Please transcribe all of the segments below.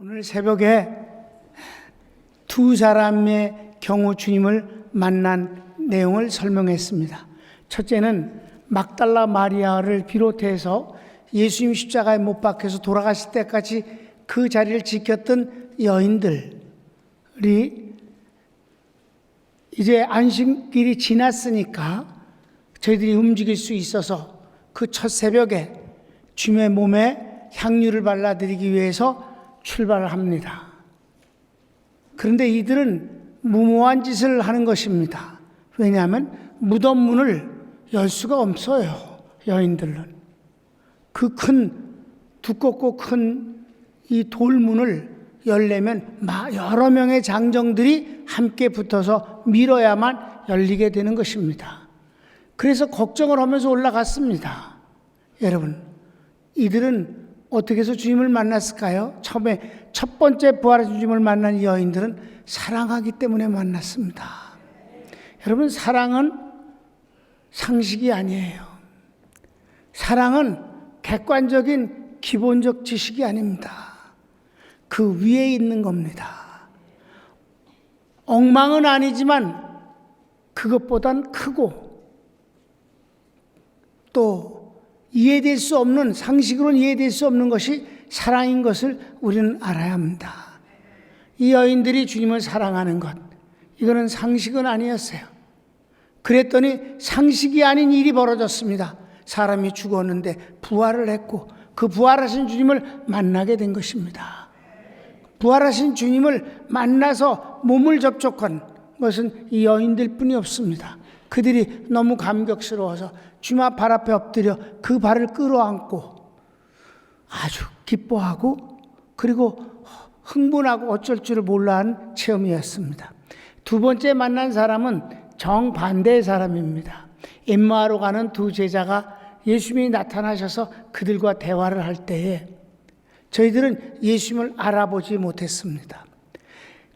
오늘 새벽에 두 사람의 경우 주님을 만난 내용을 설명했습니다. 첫째는 막달라 마리아를 비롯해서 예수님 십자가에 못 박혀서 돌아가실 때까지 그 자리를 지켰던 여인들이 이제 안식일이 지났으니까 저희들이 움직일 수 있어서 그 첫 새벽에 주님의 몸에 향유를 발라드리기 위해서 출발을 합니다. 그런데 이들은 무모한 짓을 하는 것입니다. 왜냐하면 무덤 문을 열 수가 없어요. 여인들은 그 두껍고 큰 이 돌문을 열려면 여러 명의 장정들이 함께 붙어서 밀어야만 열리게 되는 것입니다. 그래서 걱정을 하면서 올라갔습니다. 여러분, 이들은 어떻게 해서 주님을 만났을까요? 처음에 첫 번째 부활하신 주님을 만난 이 여인들은 사랑하기 때문에 만났습니다. 여러분, 사랑은 상식이 아니에요. 사랑은 객관적인 기본적 지식이 아닙니다. 그 위에 있는 겁니다. 엉망은 아니지만 그것보단 크고 또 이해될 수 없는, 상식으로는 이해될 수 없는 것이 사랑인 것을 우리는 알아야 합니다. 이 여인들이 주님을 사랑하는 것, 이거는 상식은 아니었어요. 그랬더니 상식이 아닌 일이 벌어졌습니다. 사람이 죽었는데 부활을 했고 그 부활하신 주님을 만나게 된 것입니다. 부활하신 주님을 만나서 몸을 접촉한 것은 이 여인들 뿐이 없습니다. 그들이 너무 감격스러워서 주님 발 앞에 엎드려 그 발을 끌어안고 아주 기뻐하고 그리고 흥분하고 어쩔 줄을 몰라하는 체험이었습니다. 두 번째 만난 사람은 정반대의 사람입니다. 엠마오로 가는 두 제자가 예수님이 나타나셔서 그들과 대화를 할 때에 저희들은 예수님을 알아보지 못했습니다.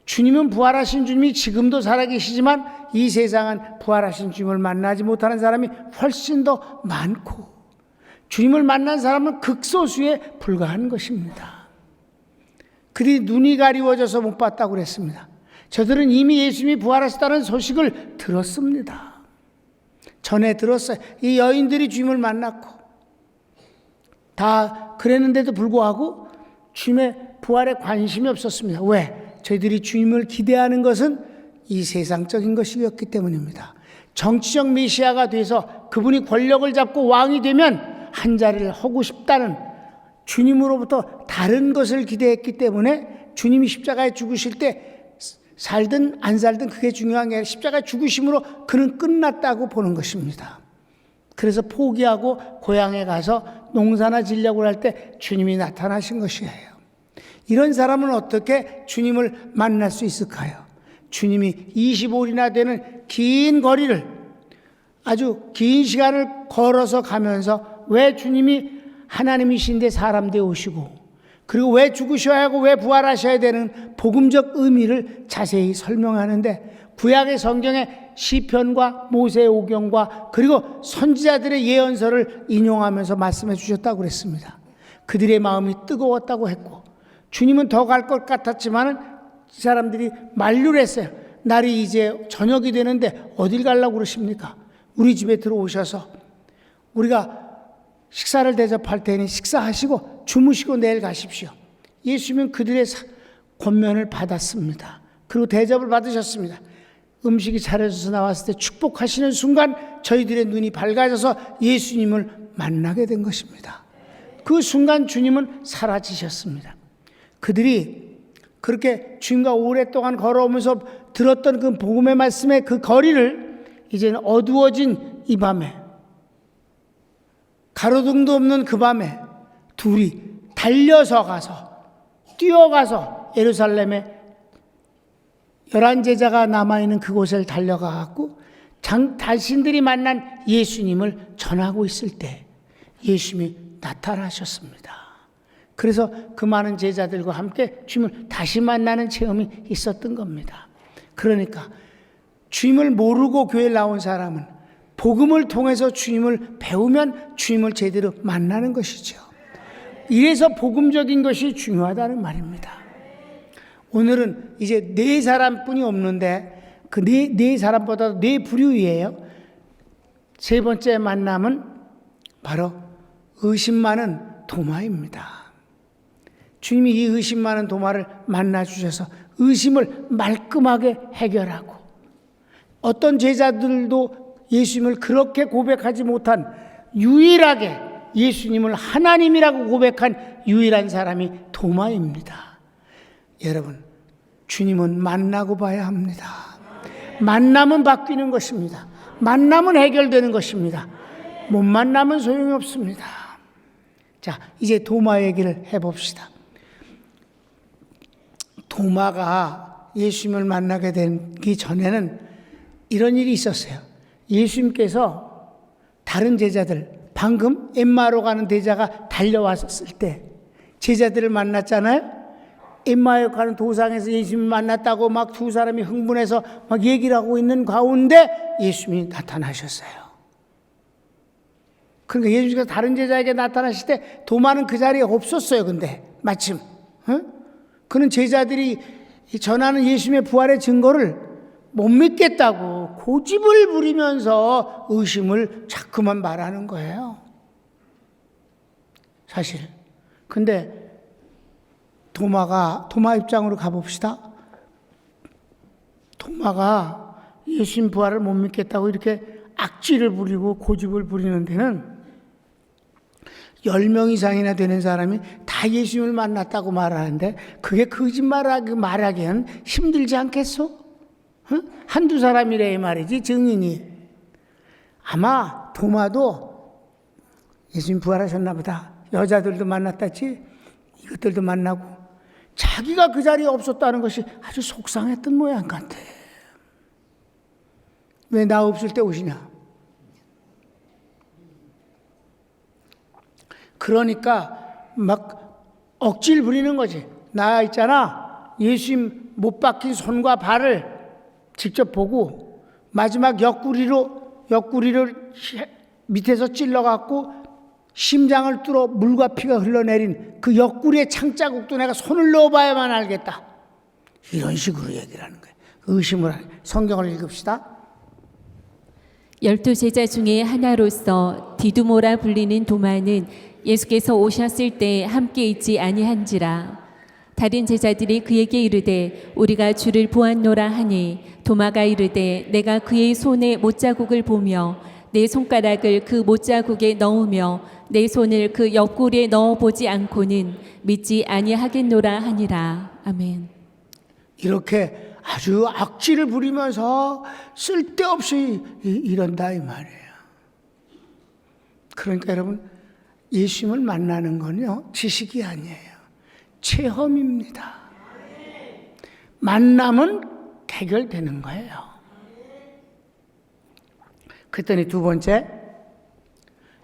주님은 부활하신 주님이 지금도 살아계시지만 이 세상은 부활하신 주님을 만나지 못하는 사람이 훨씬 더 많고 주님을 만난 사람은 극소수에 불과한 것입니다. 그들이 눈이 가리워져서 못 봤다고 그랬습니다. 저들은 이미 예수님이 부활하셨다는 소식을 들었습니다. 전에 들었어요. 이 여인들이 주님을 만났고 다 그랬는데도 불구하고 주님의 부활에 관심이 없었습니다. 왜? 저희들이 주님을 기대하는 것은 이 세상적인 것이었기 때문입니다. 정치적 메시아가 돼서 그분이 권력을 잡고 왕이 되면 한 자리를 하고 싶다는 주님으로부터 다른 것을 기대했기 때문에 주님이 십자가에 죽으실 때 살든 안 살든 그게 중요한 게 아니라 십자가에 죽으심으로 그는 끝났다고 보는 것입니다. 그래서 포기하고 고향에 가서 농사나 지려고 할 때 주님이 나타나신 것이에요. 이런 사람은 어떻게 주님을 만날 수 있을까요? 주님이 25일이나 되는 긴 거리를 아주 긴 시간을 걸어서 가면서 왜 주님이 하나님이신데 사람 되어 오시고 그리고 왜 죽으셔야 하고 왜 부활하셔야 되는 복음적 의미를 자세히 설명하는데 구약의 성경에 시편과 모세의 오경과 그리고 선지자들의 예언서를 인용하면서 말씀해 주셨다고 그랬습니다. 그들의 마음이 뜨거웠다고 했고 주님은 더 갈 것 같았지만 이 사람들이 만류를 했어요. 날이 이제 저녁이 되는데 어딜 가려고 그러십니까? 우리 집에 들어오셔서 우리가 식사를 대접할 테니 식사하시고 주무시고 내일 가십시오. 예수님은 그들의 권면을 받았습니다. 그리고 대접을 받으셨습니다. 음식이 차려져서 나왔을 때 축복하시는 순간 저희들의 눈이 밝아져서 예수님을 만나게 된 것입니다. 그 순간 주님은 사라지셨습니다. 그들이 그렇게 주님과 오랫동안 걸어오면서 들었던 그 복음의 말씀의 그 거리를 이제는 어두워진 이 밤에 가로등도 없는 그 밤에 둘이 달려서 가서 뛰어가서 예루살렘에 11제자가 남아있는 그곳을 달려가고 자신들이 만난 예수님을 전하고 있을 때 예수님이 나타나셨습니다. 그래서 그 많은 제자들과 함께 주님을 다시 만나는 체험이 있었던 겁니다. 그러니까 주님을 모르고 교회에 나온 사람은 복음을 통해서 주님을 배우면 주님을 제대로 만나는 것이죠. 이래서 복음적인 것이 중요하다는 말입니다. 오늘은 이제 네 사람뿐이 없는데 그 네 사람보다도 네 부류이에요. 세 번째 만남은 바로 의심 많은 도마입니다. 주님이 이 의심 많은 도마를 만나 주셔서 의심을 말끔하게 해결하고, 어떤 제자들도 예수님을 그렇게 고백하지 못한, 유일하게 예수님을 하나님이라고 고백한 유일한 사람이 도마입니다. 여러분, 주님은 만나고 봐야 합니다. 만나면 바뀌는 것입니다. 만나면 해결되는 것입니다. 못 만나면 소용이 없습니다. 자, 이제 도마 얘기를 해봅시다. 도마가 예수님을 만나게 되기 전에는 이런 일이 있었어요. 예수님께서 다른 제자들, 방금 엠마로 가는 제자가 달려왔을 때 제자들을 만났잖아요. 엠마에 가는 도상에서 예수님을 만났다고 막 두 사람이 흥분해서 막 얘기를 하고 있는 가운데 예수님이 나타나셨어요. 그러니까 예수님께서 다른 제자에게 나타나실 때 도마는 그 자리에 없었어요. 근데 마침 그는 제자들이 전하는 예수님의 부활의 증거를 못 믿겠다고 고집을 부리면서 의심을 자꾸만 말하는 거예요. 사실. 근데 도마 입장으로 가봅시다. 도마가 예수님 부활을 못 믿겠다고 이렇게 악질을 부리고 고집을 부리는 데는 10명 이상이나 되는 사람이 다 예수님을 만났다고 말하는데 그게 말하기엔 힘들지 않겠소? 한두 사람이래 말이지, 증인이. 아마 도마도 예수님 부활하셨나 보다, 여자들도 만났다지, 이것들도 만나고 자기가 그 자리에 없었다는 것이 아주 속상했던 모양 같아. 왜 나 없을 때 오시냐? 그러니까 막 억지를 부리는 거지. 나 있잖아, 예수님 못 박힌 손과 발을 직접 보고 마지막 옆구리를 밑에서 찔러갖고 심장을 뚫어 물과 피가 흘러내린 그 옆구리의 창자국도 내가 손을 넣어봐야만 알겠다. 이런 식으로 얘기를 하는 거예요. 의심을 하는. 성경을 읽읍시다. 12제자 중에 하나로서 디두모라 불리는 도마는 예수께서 오셨을 때 함께 있지 아니한지라. 다른 제자들이 그에게 이르되 우리가 주를 보았노라 하니 도마가 이르되 내가 그의 손에 못자국을 보며 내 손가락을 그 못자국에 넣으며 내 손을 그 옆구리에 넣어보지 않고는 믿지 아니하겠노라 하니라. 아멘. 이렇게 아주 악질을 부리면서 쓸데없이 이런다 이 말이에요. 그러니까 여러분, 예수님을 만나는 건요, 지식이 아니에요. 체험입니다. 만남은 해결되는 거예요. 그랬더니 두 번째,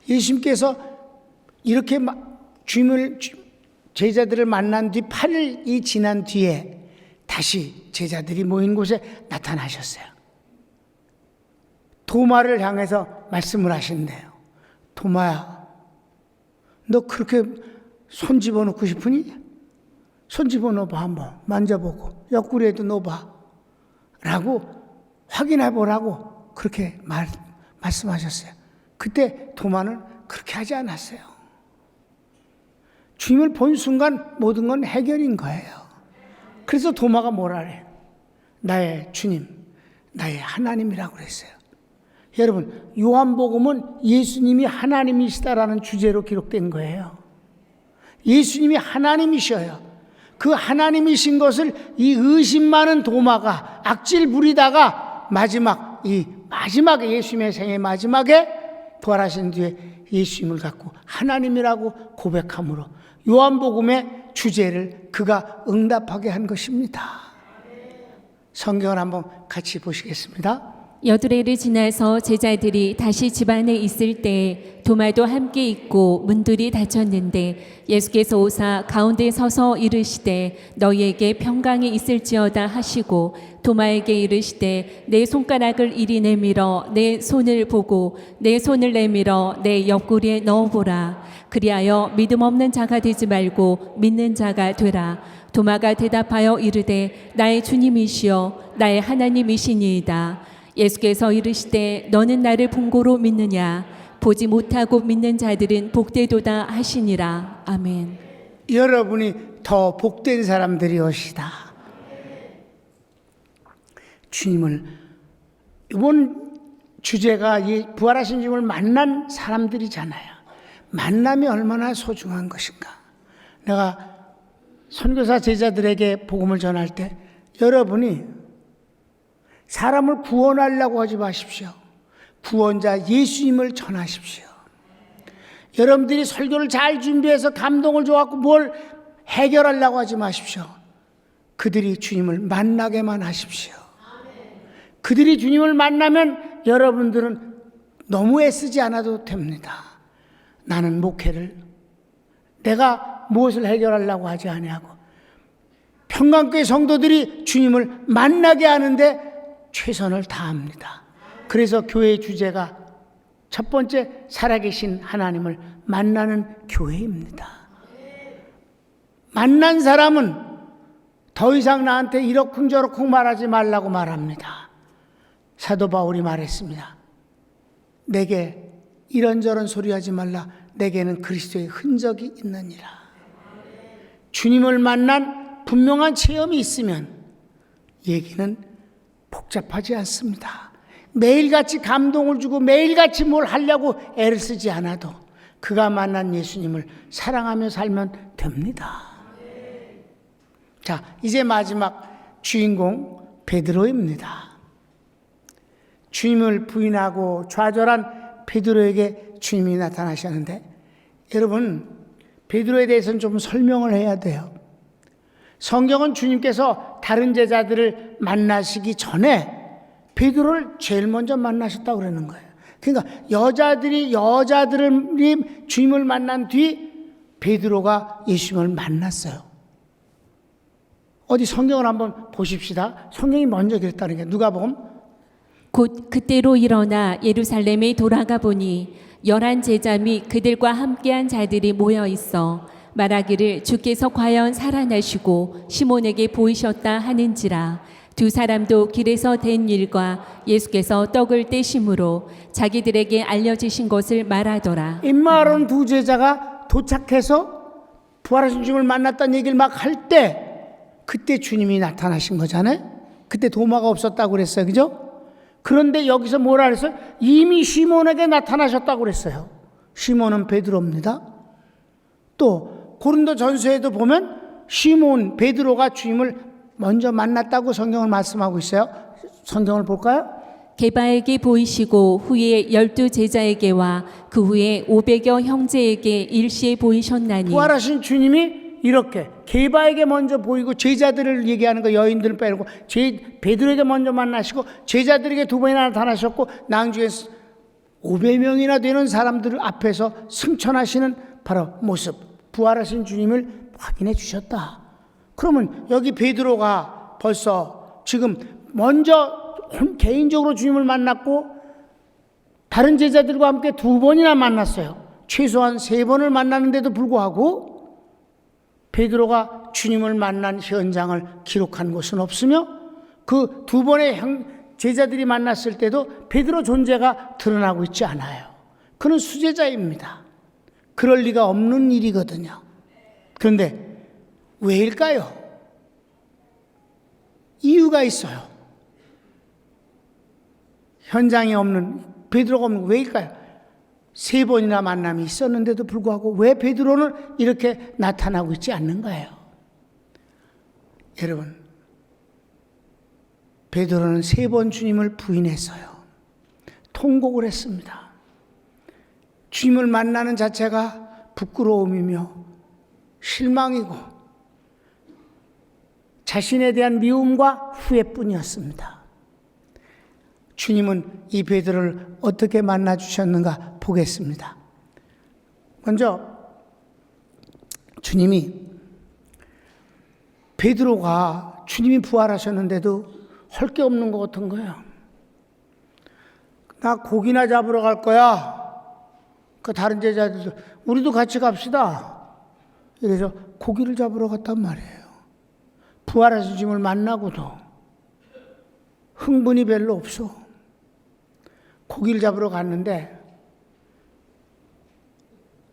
예수님께서 이렇게 제자들을 만난 뒤 8일이 지난 뒤에 다시 제자들이 모인 곳에 나타나셨어요. 도마를 향해서 말씀을 하신대요. 도마야, 너 그렇게 손 집어넣고 싶으니? 손 집어넣어봐, 한번 만져보고 옆구리에도 넣어봐 라고 확인해보라고 그렇게 말씀하셨어요. 그때 도마는 그렇게 하지 않았어요. 주님을 본 순간 모든 건 해결인 거예요. 그래서 도마가 뭐라 그래요? 나의 주님, 나의 하나님이라고 그랬어요. 여러분, 요한복음은 예수님이 하나님이시다라는 주제로 기록된 거예요. 예수님이 하나님이셔요. 그 하나님이신 것을 이 의심 많은 도마가 악질 부리다가 마지막에 예수님의 생애 마지막에 부활하신 뒤에 예수님을 갖고 하나님이라고 고백함으로 요한복음의 주제를 그가 응답하게 한 것입니다. 성경을 한번 같이 보시겠습니다. 여드레를 지나서 제자들이 다시 집 안에 있을 때 도마도 함께 있고 문들이 닫혔는데 예수께서 오사 가운데 서서 이르시되 너희에게 평강이 있을지어다 하시고 도마에게 이르시되 내 손가락을 이리 내밀어 내 손을 보고 내 손을 내밀어 내 옆구리에 넣어보라. 그리하여 믿음 없는 자가 되지 말고 믿는 자가 되라. 도마가 대답하여 이르되 나의 주님이시여 나의 하나님이시니이다. 예수께서 이르시되 너는 나를 본고로 믿느냐 보지 못하고 믿는 자들은 복되도다 하시니라. 아멘. 여러분이 더 복된 사람들이오시다. 주님을, 이번 주제가 이 부활하신 주님을 만난 사람들이잖아요. 만남이 얼마나 소중한 것인가. 내가 선교사 제자들에게 복음을 전할 때 여러분이 사람을 구원하려고 하지 마십시오. 구원자 예수님을 전하십시오. 여러분들이 설교를 잘 준비해서 감동을 줘갖고 뭘 해결하려고 하지 마십시오. 그들이 주님을 만나게만 하십시오. 그들이 주님을 만나면 여러분들은 너무 애쓰지 않아도 됩니다. 나는 목회를 내가 무엇을 해결하려고 하지 아니하고 평강교회 성도들이 주님을 만나게 하는데 최선을 다합니다. 그래서 교회의 주제가 첫 번째 살아계신 하나님을 만나는 교회입니다. 만난 사람은 더 이상 나한테 이러쿵저러쿵 말하지 말라고 말합니다. 사도 바울이 말했습니다. 내게 이런저런 소리 하지 말라. 내게는 그리스도의 흔적이 있느니라. 주님을 만난 분명한 체험이 있으면 얘기는 복잡하지 않습니다. 매일같이 감동을 주고 매일같이 뭘 하려고 애를 쓰지 않아도 그가 만난 예수님을 사랑하며 살면 됩니다. 자, 이제 마지막 주인공 베드로입니다. 주님을 부인하고 좌절한 베드로에게 주님이 나타나셨는데 여러분, 베드로에 대해서는 좀 설명을 해야 돼요. 성경은 주님께서 다른 제자들을 만나시기 전에 베드로를 제일 먼저 만나셨다고 그러는 거예요. 그러니까 여자들이 주님을 만난 뒤 베드로가 예수님을 만났어요. 어디 성경을 한번 보십시다. 성경이 먼저 그랬다는 게 누가복음 곧 그때로 일어나 예루살렘에 돌아가 보니 11 제자 및 그들과 함께한 자들이 모여 있어 말하기를 주께서 과연 살아나시고 시몬에게 보이셨다 하는지라. 두 사람도 길에서 된 일과 예수께서 떡을 떼심으로 자기들에게 알려주신 것을 말하더라. 임마론 두 제자가 도착해서 부활하신 주님을 만났다는 얘기를 막 할 때 그때 주님이 나타나신 거잖아요. 그때 도마가 없었다고 그랬어요. 그죠? 그런데 여기서 뭐라 그랬어요? 이미 시몬에게 나타나셨다고 그랬어요. 시몬은 베드로입니다. 또 고린도 전서에도 보면 시몬 베드로가 주님을 먼저 만났다고 성경을 말씀하고 있어요. 성경을 볼까요? 게바에게 보이시고 후에 12 제자에게와 그 후에 500여 형제에게 일시에 보이셨나니. 부활하신 주님이 이렇게 게바에게 먼저 보이고 제자들을 얘기하는 거 여인들을 빼고 베드로에게 먼저 만나시고 제자들에게 두 번이나 나타나셨고 나중에 500명이나 되는 사람들 앞에서 승천하시는 바로 모습, 부활하신 주님을 확인해 주셨다. 그러면 여기 베드로가 벌써 지금 먼저 개인적으로 주님을 만났고 다른 제자들과 함께 두 번이나 만났어요. 최소한 3번을 만났는데도 불구하고 베드로가 주님을 만난 현장을 기록한 곳은 없으며 그 두 번의 제자들이 만났을 때도 베드로 존재가 드러나고 있지 않아요. 그는 수제자입니다. 그럴 리가 없는 일이거든요. 그런데 왜일까요? 이유가 있어요. 현장에 없는 베드로가 없는 왜일까요? 3번이나 만남이 있었는데도 불구하고 왜 베드로는 이렇게 나타나고 있지 않는가요? 여러분, 베드로는 3번 주님을 부인했어요. 통곡을 했습니다. 주님을 만나는 자체가 부끄러움이며 실망이고 자신에 대한 미움과 후회뿐이었습니다. 주님은 이 베드로를 어떻게 만나 주셨는가 보겠습니다. 먼저 주님이 베드로가 주님이 부활하셨는데도 할 게 없는 것 같은 거예요. 나 고기나 잡으러 갈 거야. 그 다른 제자들도 우리도 같이 갑시다. 그래서 고기를 잡으러 갔단 말이에요. 부활하신 주님을 만나고도 흥분이 별로 없어. 고기를 잡으러 갔는데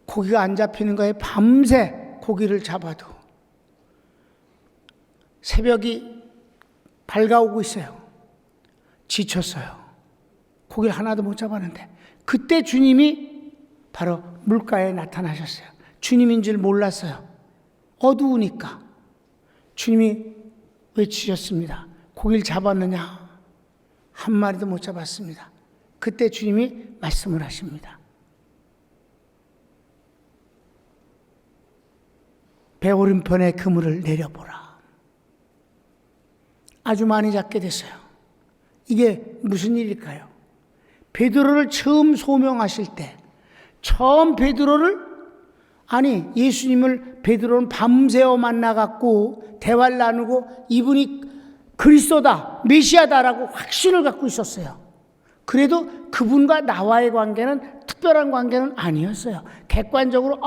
고기가 안 잡히는 거에 밤새 고기를 잡아도 새벽이 밝아오고 있어요. 지쳤어요. 고기를 하나도 못 잡았는데 그때 주님이 바로 물가에 나타나셨어요. 주님인 줄 몰랐어요. 어두우니까. 주님이 외치셨습니다. 고기를 잡았느냐? 한 마리도 못 잡았습니다. 그때 주님이 말씀을 하십니다. 배 오른편에 그물을 내려보라. 아주 많이 잡게 됐어요. 이게 무슨 일일까요? 베드로를 처음 소명하실 때, 처음 베드로를, 아니 예수님을 베드로는 밤새워 만나갖고 대화를 나누고 이분이 그리스도다, 메시아다라고 확신을 갖고 있었어요. 그래도 그분과 나와의 관계는 특별한 관계는 아니었어요. 객관적으로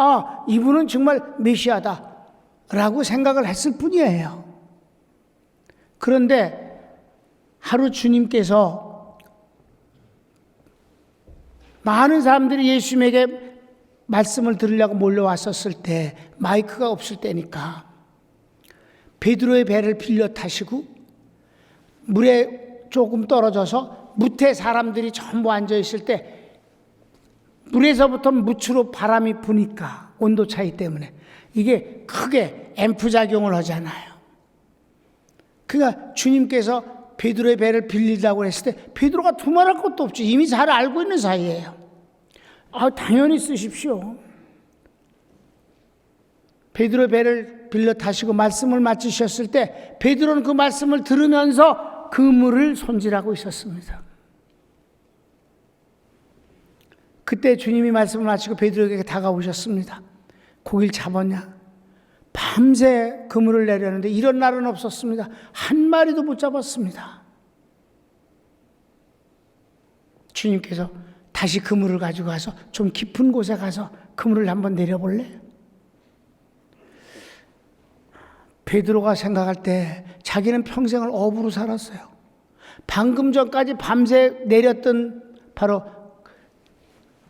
이분은 정말 메시아다라고 생각을 했을 뿐이에요. 그런데 하루 주님께서 많은 사람들이 예수님에게 말씀을 들으려고 몰려왔었을 때 마이크가 없을 때니까 베드로의 배를 빌려 타시고 물에 조금 떨어져서 무태 사람들이 전부 앉아있을 때 물에서부터 무추로 바람이 부니까 온도 차이 때문에 이게 크게 앰프 작용을 하잖아요. 그러니까 주님께서 베드로의 배를 빌리려고 했을 때 베드로가 두말할 것도 없지. 이미 잘 알고 있는 사이예요. 당연히 쓰십시오. 베드로의 배를 빌려 타시고 말씀을 마치셨을 때 베드로는 그 말씀을 들으면서 그물을 손질하고 있었습니다. 그때 주님이 말씀을 마치고 베드로에게 다가오셨습니다. 고기를 잡았냐? 밤새 그물을 내렸는데 이런 날은 없었습니다. 한 마리도 못 잡았습니다. 주님께서 다시 그물을 가지고 가서 좀 깊은 곳에 가서 그물을 한번 내려볼래? 베드로가 생각할 때 자기는 평생을 어부로 살았어요. 방금 전까지 밤새 내렸던 바로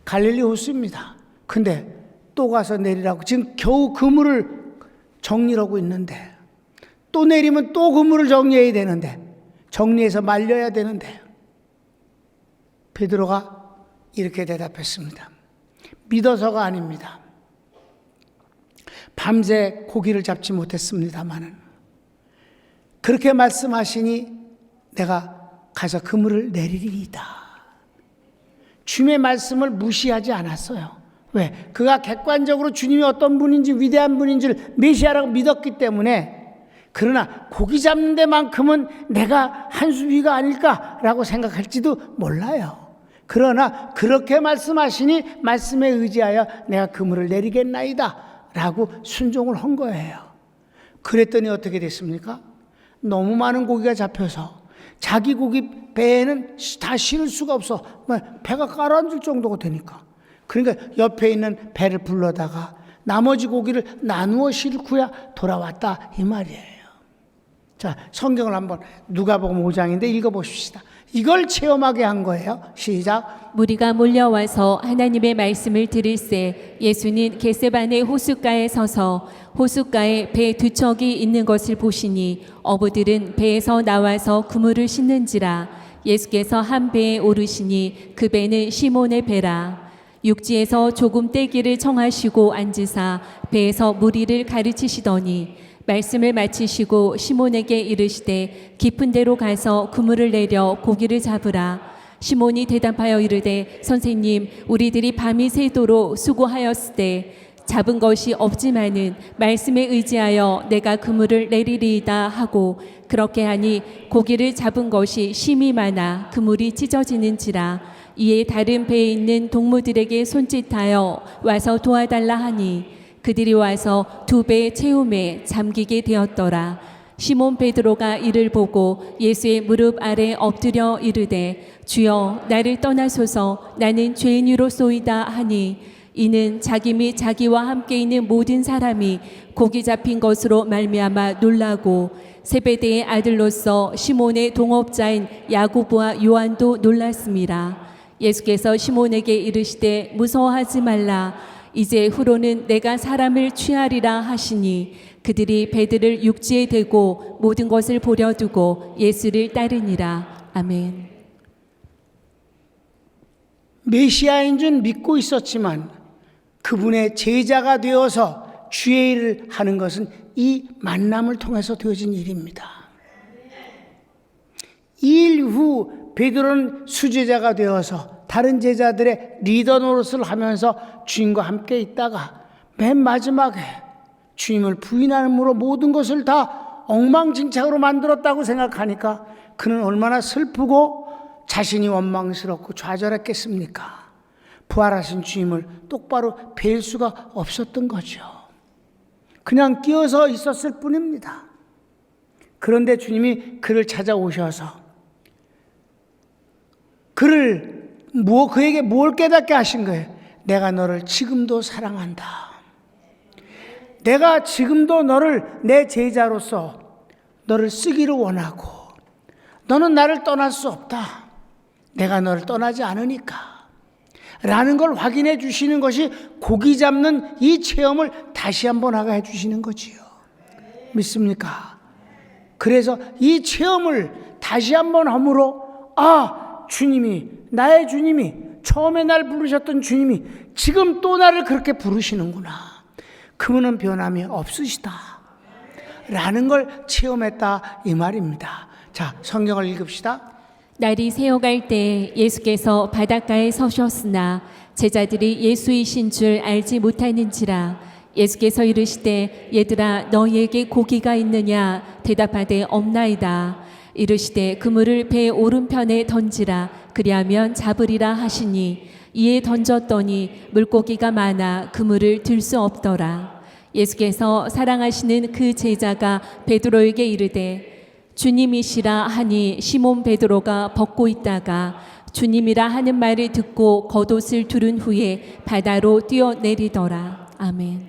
갈릴리 호수입니다. 근데 또 가서 내리라고 지금 겨우 그물을 정리하고 있는데 또 내리면 또 그물을 정리해야 되는데 정리해서 말려야 되는데 베드로가 이렇게 대답했습니다. 믿어서가 아닙니다. 밤새 고기를 잡지 못했습니다마는 그렇게 말씀하시니 내가 가서 그물을 내리리이다. 주님의 말씀을 무시하지 않았어요. 왜? 그가 객관적으로 주님이 어떤 분인지 위대한 분인지를 메시아라고 믿었기 때문에. 그러나 고기 잡는 데만큼은 내가 한 수위가 아닐까라고 생각할지도 몰라요. 그러나 그렇게 말씀하시니 말씀에 의지하여 내가 그물을 내리겠나이다 라고 순종을 한 거예요. 그랬더니 어떻게 됐습니까? 너무 많은 고기가 잡혀서 자기 고기 배에는 다 실을 수가 없어. 배가 가라앉을 정도가 되니까. 그러니까 옆에 있는 배를 불러다가 나머지 고기를 나누어 싣고야 돌아왔다 이 말이에요. 자, 성경을 한번 누가복음 5장인데 읽어보십시다. 이걸 체험하게 한 거예요. 시작. 무리가 몰려와서 하나님의 말씀을 들을새 예수는 겟세바네 호숫가에 서서 호숫가에 배 두 척이 있는 것을 보시니 어부들은 배에서 나와서 그물을 싣는지라. 예수께서 한 배에 오르시니 그 배는 시몬의 배라. 육지에서 조금 떼기를 청하시고 앉으사 배에서 무리를 가르치시더니 말씀을 마치시고 시몬에게 이르시되 깊은 데로 가서 그물을 내려 고기를 잡으라. 시몬이 대답하여 이르되 선생님, 우리들이 밤이 새도록 수고하였으되 잡은 것이 없지만은 말씀에 의지하여 내가 그물을 내리리이다 하고 그렇게 하니 고기를 잡은 것이 심이 많아 그물이 찢어지는지라. 이에 다른 배에 있는 동무들에게 손짓하여 와서 도와달라 하니 그들이 와서 2배 채움에 잠기게 되었더라. 시몬 베드로가 이를 보고 예수의 무릎 아래 엎드려 이르되 주여 나를 떠나소서 나는 죄인이로소이다 하니 이는 자기 및 자기와 함께 있는 모든 사람이 고기 잡힌 것으로 말미암아 놀라고 세베대의 아들로서 시몬의 동업자인 야고보와 요한도 놀랐습니다. 예수께서 시몬에게 이르시되 무서워하지 말라. 이제 후로는 내가 사람을 취하리라 하시니 그들이 배들을 육지에 대고 모든 것을 보려 두고 예수를 따르니라. 아멘. 메시아인 줄 믿고 있었지만 그분의 제자가 되어서 주의 일을 하는 것은 이 만남을 통해서 되어진 일입니다. 이 일 후 베드로는 수제자가 되어서 다른 제자들의 리더 노릇을 하면서 주님과 함께 있다가 맨 마지막에 주님을 부인함으로 모든 것을 다 엉망진창으로 만들었다고 생각하니까 그는 얼마나 슬프고 자신이 원망스럽고 좌절했겠습니까? 부활하신 주님을 똑바로 뵐 수가 없었던 거죠. 그냥 끼어서 있었을 뿐입니다. 그런데 주님이 그를 찾아오셔서 그에게 뭘 깨닫게 하신 거예요? 내가 너를 지금도 사랑한다. 내가 지금도 너를 내 제자로서 너를 쓰기를 원하고 너는 나를 떠날 수 없다. 내가 너를 떠나지 않으니까. 라는 걸 확인해 주시는 것이 고기 잡는 이 체험을 다시 한번 하게 해 주시는 거지요. 믿습니까? 그래서 이 체험을 다시 한번 함으로 주님이, 나의 주님이, 처음에 날 부르셨던 주님이 지금 또 나를 그렇게 부르시는구나. 그분은 변함이 없으시다. 라는 걸 체험했다 이 말입니다. 자, 성경을 읽읍시다. 날이 새어갈 때 예수께서 바닷가에 서셨으나 제자들이 예수이신 줄 알지 못하는지라. 예수께서 이르시되 얘들아 너희에게 고기가 있느냐 대답하되 없나이다. 이르시되 그물을 배 오른편에 던지라 그리하면 잡으리라 하시니 이에 던졌더니 물고기가 많아 그물을 들 수 없더라. 예수께서 사랑하시는 그 제자가 베드로에게 이르되 주님이시라 하니 시몬 베드로가 벗고 있다가 주님이라 하는 말을 듣고 겉옷을 두른 후에 바다로 뛰어내리더라. 아멘.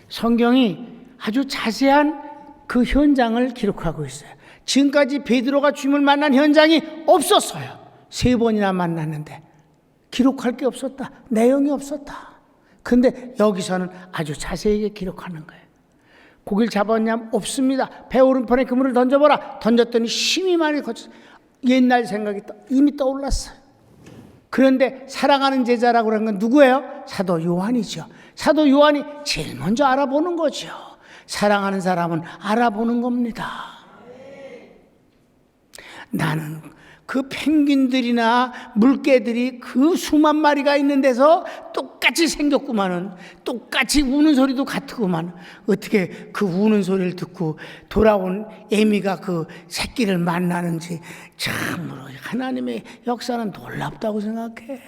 성경이 아주 자세한 그 현장을 기록하고 있어요. 지금까지 베드로가 주님을 만난 현장이 없었어요. 3번이나 만났는데 기록할 게 없었다. 내용이 없었다. 그런데 여기서는 아주 자세하게 기록하는 거예요. 고기를 잡았냐? 없습니다. 배 오른편에 그물을 던져보라. 던졌더니 힘이 많이 거쳤어요. 옛날 생각이 이미 떠올랐어요. 그런데 사랑하는 제자라고 하는 건 누구예요? 사도 요한이죠. 사도 요한이 제일 먼저 알아보는 거죠. 사랑하는 사람은 알아보는 겁니다. 나는 그 펭귄들이나 물개들이 그 수만 마리가 있는 데서 똑같이 생겼구만은, 똑같이 우는 소리도 같구만. 어떻게 그 우는 소리를 듣고 돌아온 애미가 그 새끼를 만나는지 참으로 하나님의 역사는 놀랍다고 생각해.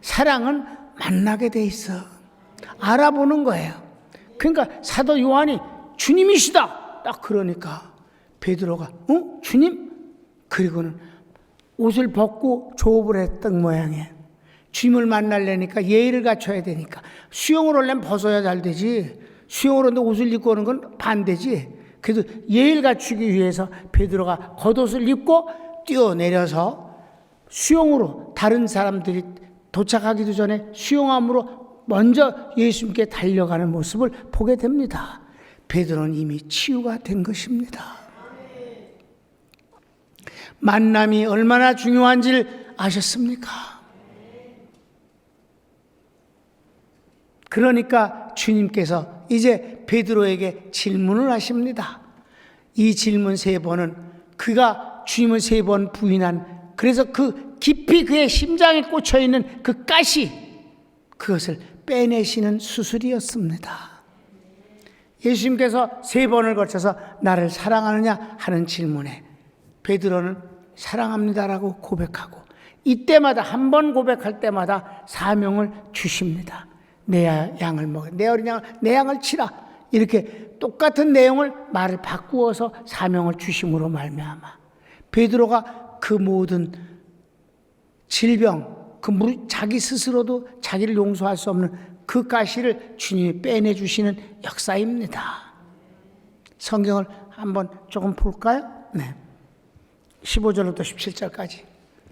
사랑은 만나게 돼 있어. 알아보는 거예요. 그러니까 사도 요한이 주님이시다 딱 그러니까 베드로가 주님? 그리고는 옷을 벗고 조업을 했던 모양이에요. 주님을 만나려니까 예의를 갖춰야 되니까. 수영을 하려면 벗어야 잘 되지. 수영을 하는데 옷을 입고 오는 건 반대지. 그래서 예의를 갖추기 위해서 베드로가 겉옷을 입고 뛰어내려서 수영으로, 다른 사람들이 도착하기도 전에 수영함으로 먼저 예수님께 달려가는 모습을 보게 됩니다. 베드로는 이미 치유가 된 것입니다. 만남이 얼마나 중요한지를 아셨습니까? 그러니까 주님께서 이제 베드로에게 질문을 하십니다. 이 질문 3번은 그가 주님을 3번 부인한, 그래서 그 깊이 그의 심장에 꽂혀있는 그 가시, 그것을 빼내시는 수술이었습니다. 예수님께서 3번을 거쳐서 나를 사랑하느냐 하는 질문에 베드로는 사랑합니다라고 고백하고, 이때마다 한 번 고백할 때마다 사명을 주십니다. 내 양을 먹어, 내 어린 양을, 내 양을 치라. 이렇게 똑같은 내용을 말을 바꾸어서 사명을 주심으로 말미암아 베드로가 그 모든 질병, 자기 스스로도 자기를 용서할 수 없는 그 가시를 주님이 빼내주시는 역사입니다. 성경을 한번 조금 볼까요? 네. 15절부터 17절까지.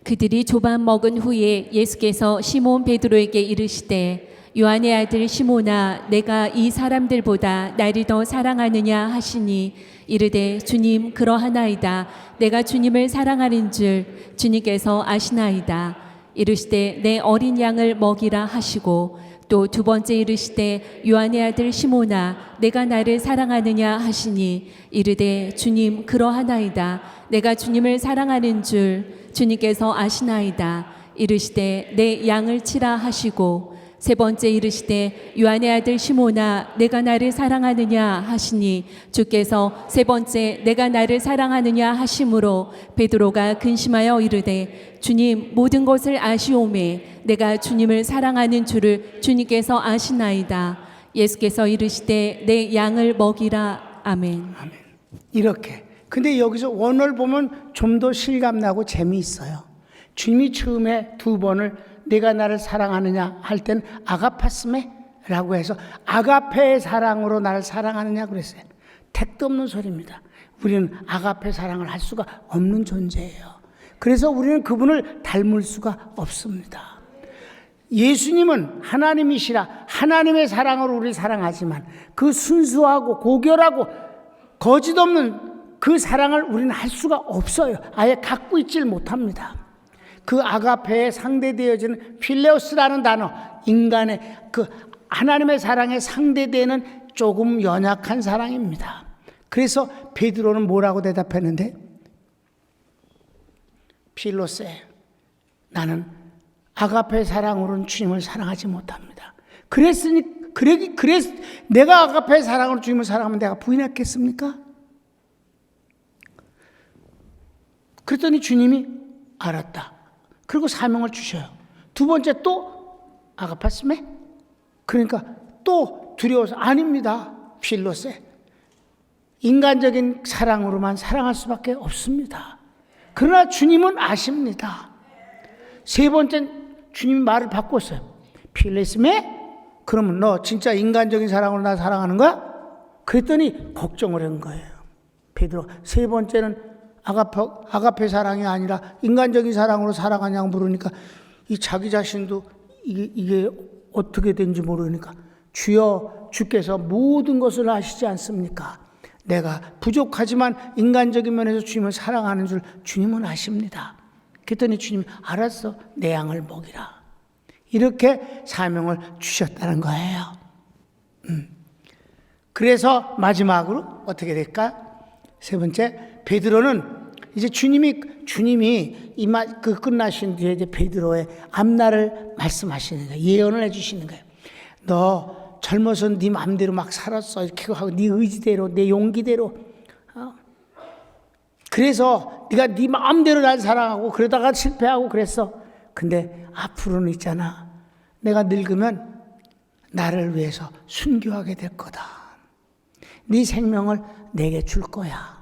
그들이 조반 먹은 후에 예수께서 시몬 베드로에게 이르시되 요한의 아들 시몬아 내가 이 사람들보다 나를 더 사랑하느냐 하시니 이르되 주님 그러하나이다. 내가 주님을 사랑하는 줄 주님께서 아시나이다. 이르시되 내 어린 양을 먹이라 하시고 또 2번째 이르시되 요한의 아들 시몬아 내가 나를 사랑하느냐 하시니 이르되 주님 그러하나이다. 내가 주님을 사랑하는 줄 주님께서 아시나이다. 이르시되 내 양을 치라 하시고 3번째 이르시되 요한의 아들 시몬아 내가 나를 사랑하느냐 하시니 주께서 3번째 내가 나를 사랑하느냐 하심으로 베드로가 근심하여 이르되 주님 모든 것을 아시오매 내가 주님을 사랑하는 줄을 주님께서 아시나이다. 예수께서 이르시되 내 양을 먹이라. 아멘. 아멘. 이렇게. 근데 여기서 원어를 보면 좀 더 실감나고 재미있어요. 주님이 처음에 2번을 내가 나를 사랑하느냐 할 때는 아가파스메라고 해서 아가페의 사랑으로 나를 사랑하느냐 그랬어요. 택도 없는 소리입니다. 우리는 아가페 사랑을 할 수가 없는 존재예요. 그래서 우리는 그분을 닮을 수가 없습니다. 예수님은 하나님이시라 하나님의 사랑으로 우리를 사랑하지만 그 순수하고 고결하고 거짓 없는 그 사랑을 우리는 할 수가 없어요. 아예 갖고 있질 못합니다. 그 아가페에 상대되어지는 필레오스라는 단어, 인간의 그 하나님의 사랑에 상대되는 조금 연약한 사랑입니다. 그래서 베드로는 뭐라고 대답했는데 필로세, 나는 아가페 사랑으로는 주님을 사랑하지 못합니다. 내가 아가페 사랑으로 주님을 사랑하면 내가 부인했겠습니까? 그랬더니 주님이 알았다. 그리고 사명을 주셔요. 2번째 또 아가파스메? 그러니까 또 두려워서 아닙니다. 필로세. 인간적인 사랑으로만 사랑할 수밖에 없습니다. 그러나 주님은 아십니다. 3번째 주님이 말을 바꿨어요. 필레스메? 그러면 너 진짜 인간적인 사랑으로 나 사랑하는 거야? 그랬더니 걱정을 한 거예요. 베드로 3번째는 아가페 사랑이 아니라 인간적인 사랑으로 사랑하냐고 물으니까 이 자기 자신도 이게 어떻게 된지 모르니까 주여 주께서 모든 것을 아시지 않습니까? 내가 부족하지만 인간적인 면에서 주님을 사랑하는 줄 주님은 아십니다. 그랬더니 주님이 알았어 내 양을 먹이라. 이렇게 사명을 주셨다는 거예요. 그래서 마지막으로 어떻게 될까? 3번째 베드로는 이제 주님이 끝나신 뒤에 이제 베드로의 앞날을 말씀하시는 거예요. 예언을 해주시는 거예요. 너 젊어서 네 마음대로 막 살았어 이렇게 하고 네 의지대로 내 용기대로 그래서 네가 네 마음대로 날 사랑하고 그러다가 실패하고 그랬어. 근데 앞으로는 있잖아. 내가 늙으면 나를 위해서 순교하게 될 거다. 네 생명을 내게 줄 거야.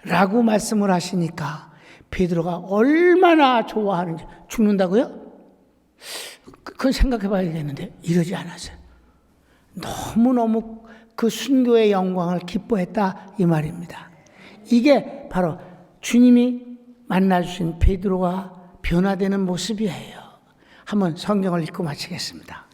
라고 말씀을 하시니까 베드로가 얼마나 좋아하는지. 죽는다고요? 그건 생각해 봐야겠는데 이러지 않았어요. 너무너무 그 순교의 영광을 기뻐했다 이 말입니다. 이게 바로 주님이 만나주신 베드로가 변화되는 모습이에요. 한번 성경을 읽고 마치겠습니다.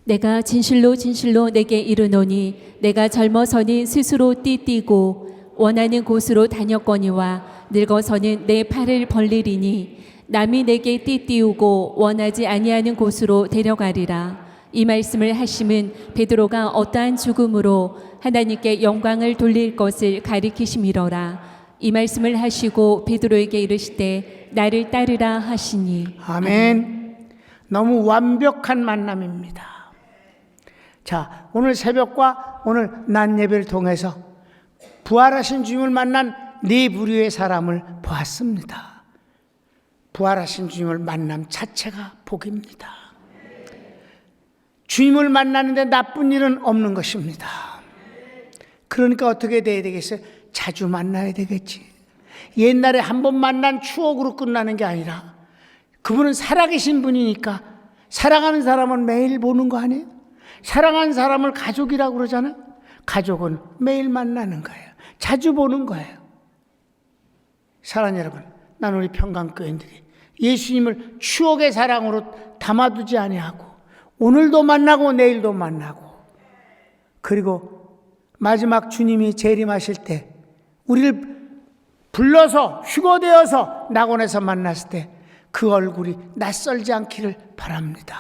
내가 진실로 진실로 내게 이르노니 내가 젊어서는 스스로 띠띠고 원하는 곳으로 다녔거니와 늙어서는 내 팔을 벌리리니 남이 내게 띠띠우고 원하지 아니하는 곳으로 데려가리라. 이 말씀을 하심은 베드로가 어떠한 죽음으로 하나님께 영광을 돌릴 것을 가리키심이로라. 이 말씀을 하시고 베드로에게 이르시되 나를 따르라 하시니. 아멘. 너무 완벽한 만남입니다. 자, 오늘 새벽과 오늘 낮 예배를 통해서 부활하신 주님을 만난 네 부류의 사람을 보았습니다. 부활하신 주님을 만남 자체가 복입니다. 주님을 만나는데 나쁜 일은 없는 것입니다. 그러니까 어떻게 돼야 되겠어요? 자주 만나야 되겠지. 옛날에 한 번 만난 추억으로 끝나는 게 아니라 그분은 살아계신 분이니까 사랑하는 사람은 매일 보는 거 아니에요? 사랑하는 사람을 가족이라고 그러잖아요. 가족은 매일 만나는 거예요. 자주 보는 거예요. 사랑하는 여러분, 난 우리 평강교인들이 예수님을 추억의 사랑으로 담아두지 아니하고 오늘도 만나고 내일도 만나고, 그리고 마지막 주님이 재림하실 때 우리를 불러서 휴거되어서 낙원에서 만났을 때 그 얼굴이 낯설지 않기를 바랍니다.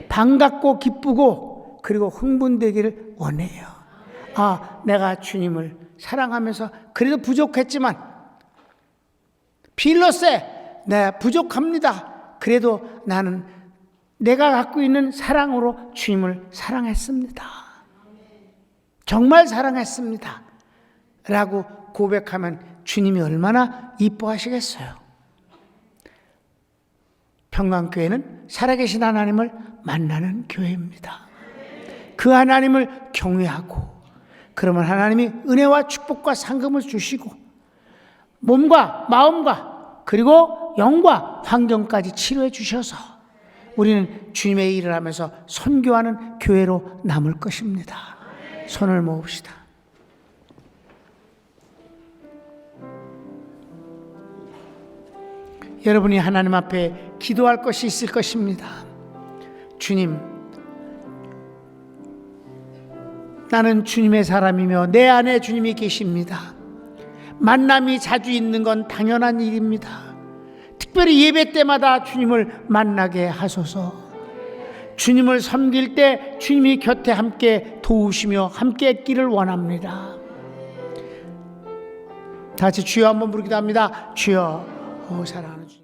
반갑고 기쁘고 그리고 흥분되기를 원해요. 아, 내가 주님을 사랑하면서 그래도 부족했지만 빌로세, 네, 부족합니다. 그래도 나는 내가 갖고 있는 사랑으로 주님을 사랑했습니다. 정말 사랑했습니다. 라고 고백하면 주님이 얼마나 이뻐하시겠어요. 평강교회는 살아계신 하나님을 만나는 교회입니다. 그 하나님을 경외하고, 그러면 하나님이 은혜와 축복과 상급을 주시고 몸과 마음과 그리고 영과 환경까지 치료해 주셔서 우리는 주님의 일을 하면서 선교하는 교회로 남을 것입니다. 손을 모읍시다. 여러분이 하나님 앞에 기도할 것이 있을 것입니다. 주님, 나는 주님의 사람이며 내 안에 주님이 계십니다. 만남이 자주 있는 건 당연한 일입니다. 특별히 예배 때마다 주님을 만나게 하소서. 주님을 섬길 때 주님이 곁에 함께 도우시며 함께 했기를 원합니다. 다 같이 주여 한번 부르기도 합니다. 주여, 사랑하는 주님.